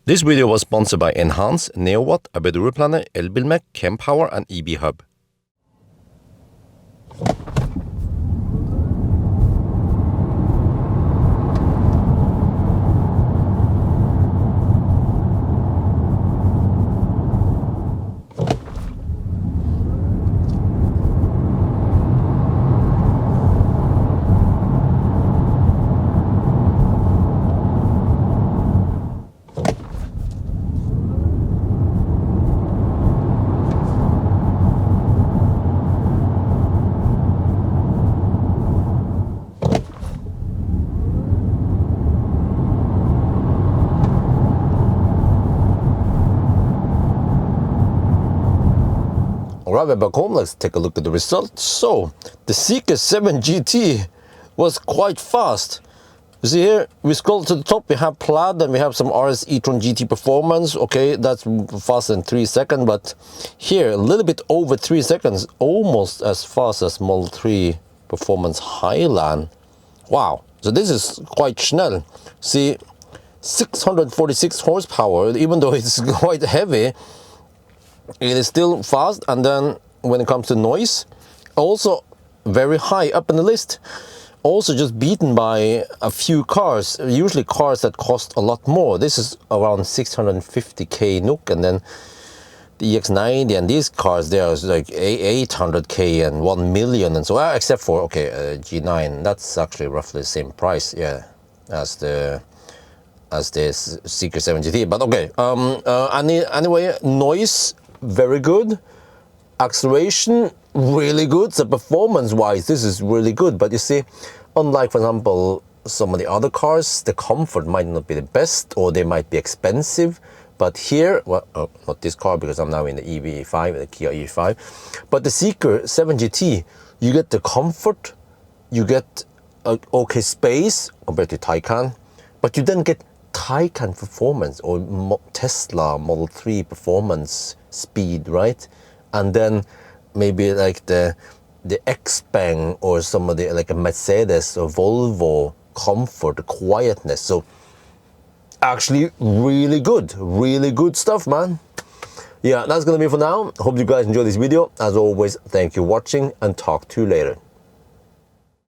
This video was sponsored by Enhance, NeoWatt, ABRP, Elbilmek, Kempower and EB Hub. Alright, we're back home. Let's take a look at the results. So, the Zeekr 7 GT was quite fast. You see here, we scroll to the top, we have Plaid and we have some RS e-tron GT performance. Okay, that's faster than 3 seconds, but here, a little bit over 3 seconds, almost as fast as Model 3 Performance Highland. Wow, so this is quite schnell. See, 646 horsepower, even though it's quite heavy, it is still fast. And then when it comes to noise, also very high up in the list. Also just beaten by a few cars, usually cars that cost a lot more. This is around 650k NOK, and then the EX90 and these cars there is like 800k and 1 million and so on, except for G9. That's actually roughly the same price, yeah, as the Zeekr 7 GT. But okay, anyway, noise very good, acceleration really good. So performance wise this is really good, but you see, unlike for example some of the other cars, the comfort might not be the best, or they might be expensive. But here, well, not this car because I'm now in the EV5, the Kia EV5, but the Zeekr 7 GT, you get the comfort, you get okay space compared to Taycan, but you then get Taycan performance or Tesla Model 3 performance speed, right? And then maybe like the X-Bang or some of the like a Mercedes or Volvo comfort, quietness. So actually really good stuff, man. Yeah, that's gonna be for now. Hope you guys enjoyed this video. As always, thank you for watching and talk to you later.